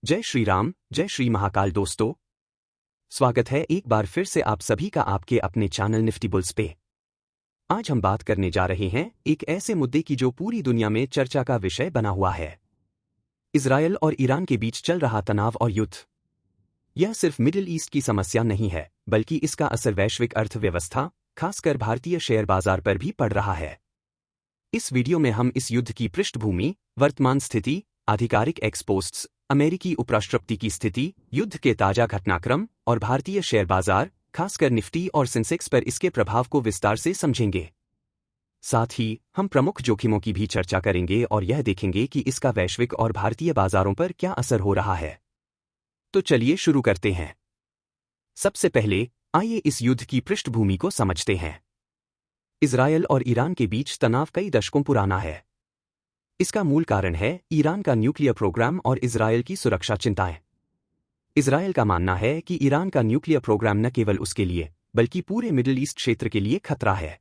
जय श्री राम, जय श्री महाकाल दोस्तों। स्वागत है एक बार फिर से आप सभी का आपके अपने चैनल निफ्टी बुल्स पे। आज हम बात करने जा रहे हैं एक ऐसे मुद्दे की जो पूरी दुनिया में चर्चा का विषय बना हुआ है। इजरायल और ईरान के बीच चल रहा तनाव और युद्ध। यह सिर्फ मिडिल ईस्ट की समस्या नहीं है, बल्कि इसका असर वैश्विक अर्थव्यवस्था, खासकर भारतीय शेयर बाजार पर भी पड़ रहा है। इस वीडियो में हम इस युद्ध की पृष्ठभूमि, वर्तमान स्थिति, आधिकारिक एक्सपोस्ट्स, अमेरिकी उपराष्ट्रपति की स्थिति, युद्ध के ताजा घटनाक्रम और भारतीय शेयर बाजार, खासकर निफ्टी और सेंसेक्स पर इसके प्रभाव को विस्तार से समझेंगे। साथ ही हम प्रमुख जोखिमों की भी चर्चा करेंगे और यह देखेंगे कि इसका वैश्विक और भारतीय बाजारों पर क्या असर हो रहा है। तो चलिए शुरू करते हैं। सबसे पहले आइए इस युद्ध की पृष्ठभूमि को समझते हैं। इजरायल और ईरान के बीच तनाव कई दशकों पुराना है। इसका मूल कारण है ईरान का न्यूक्लियर प्रोग्राम और इजरायल की सुरक्षा चिंताएं। इजरायल का मानना है कि ईरान का न्यूक्लियर प्रोग्राम न केवल उसके लिए, बल्कि पूरे मिडिल ईस्ट क्षेत्र के लिए खतरा है।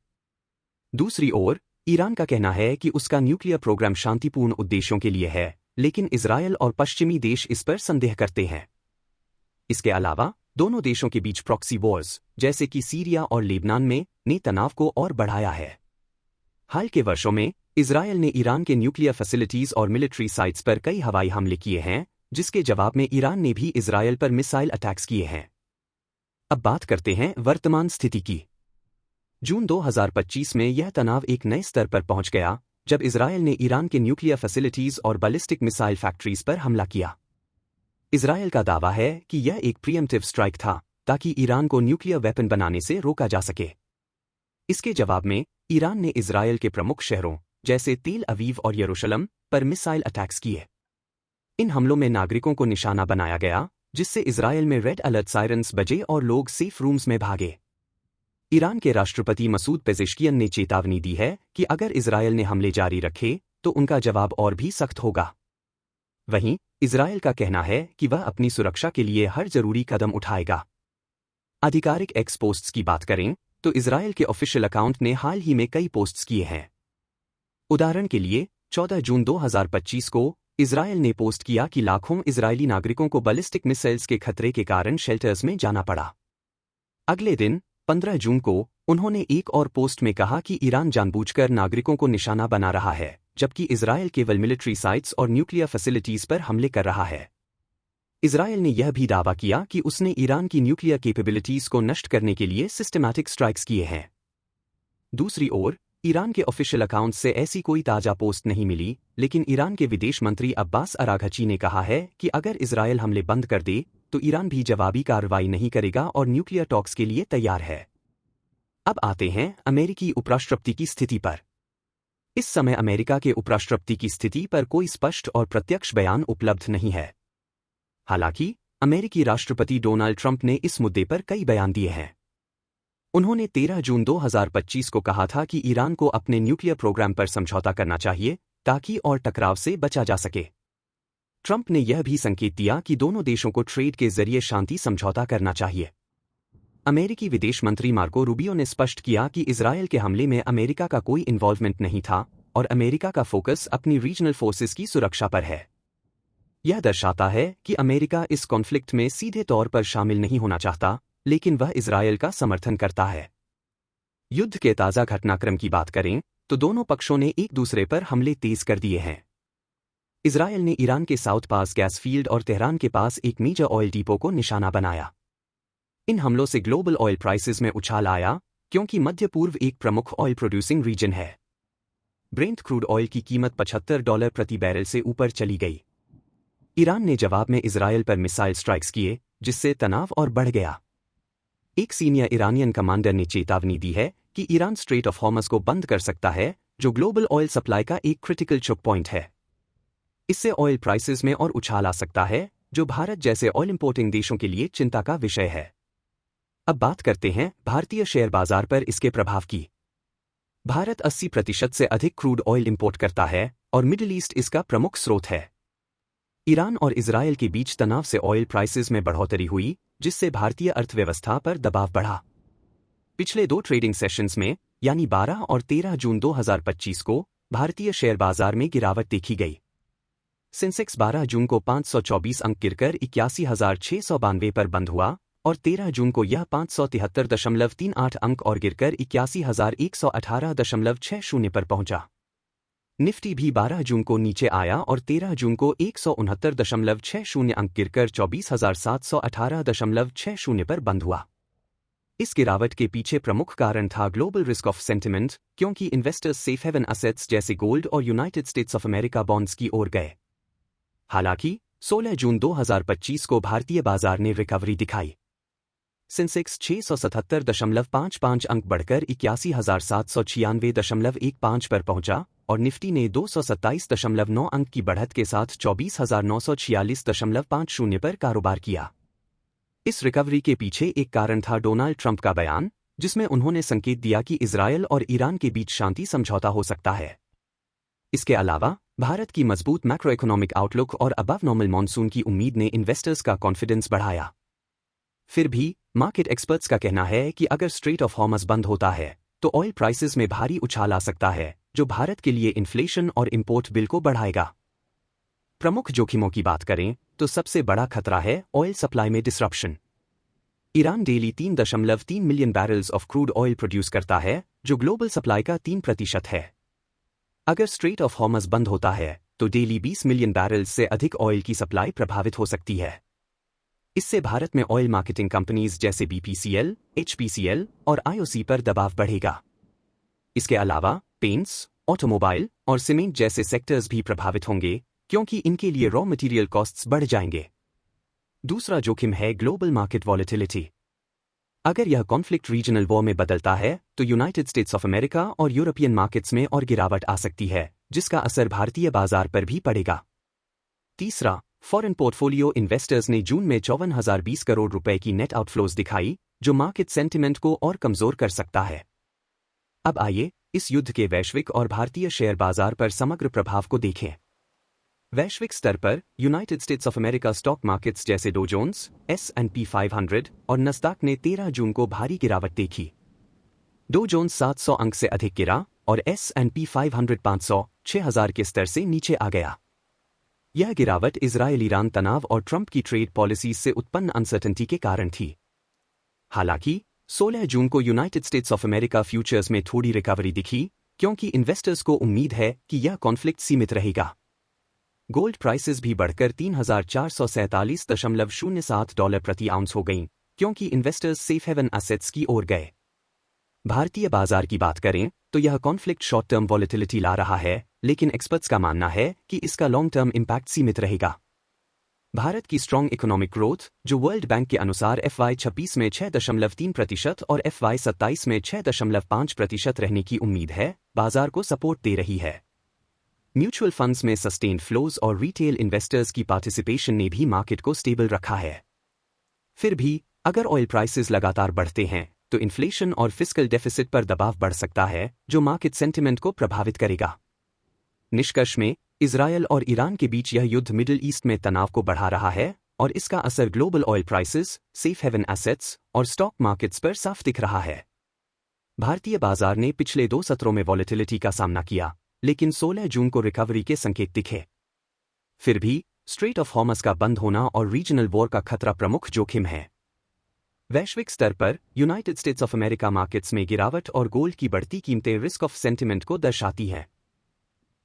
दूसरी ओर, ईरान का कहना है कि उसका न्यूक्लियर प्रोग्राम शांतिपूर्ण उद्देश्यों के लिए है, लेकिन इजरायल और पश्चिमी देश इस पर संदेह करते हैं। इसके अलावा दोनों देशों के बीच प्रॉक्सी वॉर्स, जैसे कि सीरिया और लेबनान में, ने तनाव को और बढ़ाया है। हाल के वर्षों में इजरायल ने ईरान के न्यूक्लियर फैसिलिटीज और मिलिट्री साइट्स पर कई हवाई हमले किए हैं, जिसके जवाब में ईरान ने भी इजरायल पर मिसाइल अटैक्स किए हैं। अब बात करते हैं वर्तमान स्थिति की। जून 2025 में यह तनाव एक नए स्तर पर पहुंच गया, जब इजरायल ने ईरान के न्यूक्लियर फैसिलिटीज और बैलिस्टिक मिसाइल फैक्ट्रीज पर हमला किया। इजरायल का दावा है कि यह एक प्रीएम्प्टिव स्ट्राइक था, ताकि ईरान को न्यूक्लियर वेपन बनाने से रोका जा सके। इसके जवाब में ईरान ने इजरायल के प्रमुख शहरों, जैसे तेल अवीव और यरूशलेम, पर मिसाइल अटैक्स किए। इन हमलों में नागरिकों को निशाना बनाया गया, जिससे इजरायल में रेड अलर्ट सायरन्स बजे और लोग सेफ रूम्स में भागे। ईरान के राष्ट्रपति मसूद पेजेश्कियन ने चेतावनी दी है कि अगर इजरायल ने हमले जारी रखे तो उनका जवाब और भी सख्त होगा। वहीं इजरायल का कहना है कि वह अपनी सुरक्षा के लिए हर जरूरी कदम उठाएगा। आधिकारिक एक्स पोस्ट्स की बात करें तो इजरायल के ऑफिशियल अकाउंट ने हाल ही में कई पोस्ट्स किए हैं। उदाहरण के लिए 14 जून 2025 को इजरायल ने पोस्ट किया कि लाखों इजरायली नागरिकों को बैलिस्टिक मिसाइल्स के खतरे के कारण शेल्टर्स में जाना पड़ा। अगले दिन 15 जून को उन्होंने एक और पोस्ट में कहा कि ईरान जानबूझकर नागरिकों को निशाना बना रहा है, जबकि इजरायल केवल मिलिट्री साइट्स और न्यूक्लियर फैसिलिटीज पर हमले कर रहा है। इजरायल ने यह भी दावा किया कि उसने ईरान की न्यूक्लियर कैपेबिलिटीज को नष्ट करने के लिए सिस्टमैटिक स्ट्राइक्स किए हैं। दूसरी ओर, ईरान के ऑफिशियल अकाउंट से ऐसी कोई ताजा पोस्ट नहीं मिली, लेकिन ईरान के विदेश मंत्री अब्बास अराघची ने कहा है कि अगर इजरायल हमले बंद कर दे तो ईरान भी जवाबी कार्रवाई नहीं करेगा और न्यूक्लियर टॉक्स के लिए तैयार है। अब आते हैं अमेरिकी उपराष्ट्रपति की स्थिति पर। इस समय अमेरिका के उपराष्ट्रपति की स्थिति पर कोई स्पष्ट और प्रत्यक्ष बयान उपलब्ध नहीं है। हालांकि अमेरिकी राष्ट्रपति डोनाल्ड ट्रंप ने इस मुद्दे पर कई बयान दिए हैं। उन्होंने 13 जून 2025 को कहा था कि ईरान को अपने न्यूक्लियर प्रोग्राम पर समझौता करना चाहिए, ताकि और टकराव से बचा जा सके। ट्रंप ने यह भी संकेत दिया कि दोनों देशों को ट्रेड के जरिए शांति समझौता करना चाहिए। अमेरिकी विदेश मंत्री मार्को रूबियो ने स्पष्ट किया कि इजरायल के हमले में अमेरिका का कोई इन्वॉल्वमेंट नहीं था और अमेरिका का फोकस अपनी रीजनल फोर्सेस की सुरक्षा पर है। यह दर्शाता है कि अमेरिका इस कॉन्फ्लिक्ट में सीधे तौर पर शामिल नहीं होना चाहता, लेकिन वह इजरायल का समर्थन करता है। युद्ध के ताजा घटनाक्रम की बात करें तो दोनों पक्षों ने एक दूसरे पर हमले तेज कर दिए हैं। इजरायल ने ईरान के साउथ पास गैस फील्ड और तेहरान के पास एक मेजर ऑयल डिपो को निशाना बनाया। इन हमलों से ग्लोबल ऑयल प्राइसेस में उछाल आया, क्योंकि मध्य पूर्व एक प्रमुख ऑयल प्रोड्यूसिंग रीजन है। ब्रेंट क्रूड ऑयल की कीमत $75 प्रति बैरल से ऊपर चली गई। ईरान ने जवाब में इजरायल पर मिसाइल स्ट्राइक्स किए, जिससे तनाव और बढ़ गया। एक सीनियर ईरानियन कमांडर ने चेतावनी दी है कि ईरान स्ट्रेट ऑफ हॉर्मज को बंद कर सकता है, जो ग्लोबल ऑयल सप्लाई का एक क्रिटिकल चोक पॉइंट है। इससे ऑयल प्राइसेस में और उछाल आ सकता है, जो भारत जैसे ऑयल इंपोर्टिंग देशों के लिए चिंता का विषय है। अब बात करते हैं भारतीय शेयर बाजार पर इसके प्रभाव की। भारत 80% से अधिक क्रूड ऑयल इंपोर्ट करता है और मिडिल ईस्ट इसका प्रमुख स्रोत है। ईरान और इजरायल के बीच तनाव से ऑयल प्राइसेस में बढ़ोतरी हुई, जिससे भारतीय अर्थव्यवस्था पर दबाव बढ़ा। पिछले 2 ट्रेडिंग सेशंस में, यानी 12 और 13 जून 2025 को, भारतीय शेयर बाजार में गिरावट देखी गई। सेंसेक्स 12 जून को 524 अंक गिरकर 81,692 पर बंद हुआ और 13 जून को यह 573.38 अंक और गिरकर 81,118.60 पर पहुंचा। निफ्टी भी 12 जून को नीचे आया और 13 जून को 169.60 अंक गिरकर 24,718.60 पर बंद हुआ। इस गिरावट के पीछे प्रमुख कारण था ग्लोबल रिस्क ऑफ सेंटिमेंट, क्योंकि इन्वेस्टर्स सेफ हेवन असेट्स जैसे गोल्ड और United states of America bonds की ओर गए। हालांकि 16 जून 2025 को भारतीय बाजार ने रिकवरी दिखाई। सेंसेक्स 677.55 अंक बढ़कर 81,796.15 पर पहुंचा और निफ्टी ने 227.9 अंक की बढ़त के साथ 24,946.50 पर कारोबार किया। इस रिकवरी के पीछे एक कारण था डोनाल्ड ट्रंप का बयान, जिसमें उन्होंने संकेत दिया कि इजरायल और ईरान के बीच शांति समझौता हो सकता है। इसके अलावा भारत की मजबूत मैक्रो इकोनॉमिक आउटलुक और अबव नॉर्मल मॉनसून की उम्मीद ने इन्वेस्टर्स का कॉन्फिडेंस बढ़ाया। फिर भी मार्केट एक्सपर्ट्स का कहना है कि अगर स्ट्रेट ऑफ हॉर्मज बंद होता है तो ऑयल प्राइसेस में भारी उछाल आ सकता है, जो भारत के लिए इन्फ्लेशन और इंपोर्ट बिल को बढ़ाएगा। प्रमुख जोखिमों की बात करें तो सबसे बड़ा खतरा है ऑयल सप्लाई में disruption. Iran daily 3.3 million barrels of crude oil produce करता है, जो ग्लोबल सप्लाई का 3% है। अगर स्ट्रेट ऑफ हॉर्मज बंद होता है तो डेली 20 मिलियन बैरल्स से अधिक ऑयल की सप्लाई प्रभावित हो सकती है। इससे भारत में ऑयल मार्केटिंग कंपनीज जैसे बीपीसीएल, एचपीसीएल और आईओसी पर दबाव बढ़ेगा। इसके अलावा पेंट्स, ऑटोमोबाइल और सीमेंट जैसे सेक्टर्स भी प्रभावित होंगे, क्योंकि इनके लिए रॉ मटेरियल कॉस्ट्स बढ़ जाएंगे। दूसरा जोखिम है ग्लोबल मार्केट वॉलेटिलिटी। अगर यह कॉन्फ्लिक्ट रीजनल वॉर में बदलता है तो यूनाइटेड स्टेट्स ऑफ अमेरिका और यूरोपियन मार्केट्स में और गिरावट आ सकती है, जिसका असर भारतीय बाजार पर भी पड़ेगा। तीसरा, फॉरेन पोर्टफोलियो इन्वेस्टर्स ने जून में 54,020 करोड़ रुपए की नेट आउटफ्लोज दिखाई, जो मार्केट सेंटिमेंट को और कमजोर कर सकता है। अब आइए इस युद्ध के वैश्विक और भारतीय शेयर बाजार पर समग्र प्रभाव को देखें। वैश्विक स्तर पर United states of America stock markets जैसे डो जोन्स, S&P 500 और नस्दाक ने 13 जून को भारी गिरावट देखी। डो जोन्स 700 अंक से अधिक गिरा और S&P 500 500-6,000 के स्तर से नीचे आ गया। यह गिरावट इजरायल-ईरान तनाव और ट्रंप की ट्रेड पॉलिसीज से उत्पन्न अनसर्टेनिटी के कारण थी। हालांकि 16 जून को United states of America futures में थोड़ी रिकवरी दिखी, क्योंकि इन्वेस्टर्स को उम्मीद है कि यह कॉन्फ्लिक्ट सीमित रहेगा। गोल्ड प्राइसेस भी बढ़कर 3,447.07 डॉलर प्रति आउंस हो गईं, क्योंकि इन्वेस्टर्स सेफ हेवन एसेट्स की ओर गए। भारतीय बाजार की बात करें तो यह कॉन्फ्लिक्ट शॉर्ट टर्म वॉलेटिलिटी ला रहा है, लेकिन एक्सपर्ट्स का मानना है कि इसका लॉन्ग टर्म इंपैक्ट सीमित रहेगा। भारत की स्ट्रॉन्ग इकोनॉमिक ग्रोथ, जो वर्ल्ड बैंक के अनुसार FY26 में 6.3% और FY27 में 6.5% रहने की उम्मीद है, बाजार को सपोर्ट दे रही है। म्यूचुअल फंड्स में सस्टेन्ड फ्लोज और रिटेल इन्वेस्टर्स की पार्टिसिपेशन ने भी मार्केट को स्टेबल रखा है। फिर भी अगर ऑयल प्राइसेस लगातार बढ़ते हैं तो इन्फ्लेशन और फिस्कल डेफिसिट पर दबाव बढ़ सकता है, जो मार्केट सेंटिमेंट को प्रभावित करेगा। निष्कर्ष में इजरायल और ईरान के बीच यह युद्ध मिडिल ईस्ट में तनाव को बढ़ा रहा है और इसका असर global oil prices, safe haven assets और स्टॉक मार्केट्स पर साफ दिख रहा है। भारतीय बाजार ने पिछले 2 सत्रों में वॉलेटिलिटी का सामना किया, लेकिन 16 जून को रिकवरी के संकेत दिखे। फिर भी स्ट्रेट ऑफ हॉर्मज का बंद होना और रीजनल वॉर का खतरा प्रमुख जोखिम है। वैश्विक स्तर पर United states of America markets में गिरावट और गोल्ड की बढ़ती कीमतें रिस्क ऑफ सेंटिमेंट को दर्शाती हैं।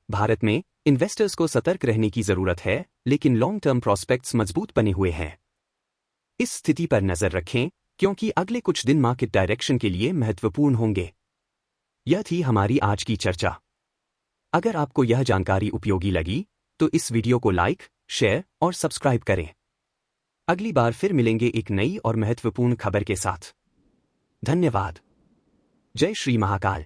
भारत में इन्वेस्टर्स को सतर्क रहने की जरूरत है, लेकिन लॉन्ग टर्म प्रॉस्पेक्ट्स मजबूत बने हुए हैं। इस स्थिति पर नजर रखें, क्योंकि अगले कुछ दिन मार्केट डायरेक्शन के लिए महत्वपूर्ण होंगे। यह थी हमारी आज की चर्चा। अगर आपको यह जानकारी उपयोगी लगी तो इस वीडियो को लाइक, शेयर और सब्सक्राइब करें। अगली बार फिर मिलेंगे एक नई और महत्वपूर्ण खबर के साथ। धन्यवाद। जय श्री महाकाल।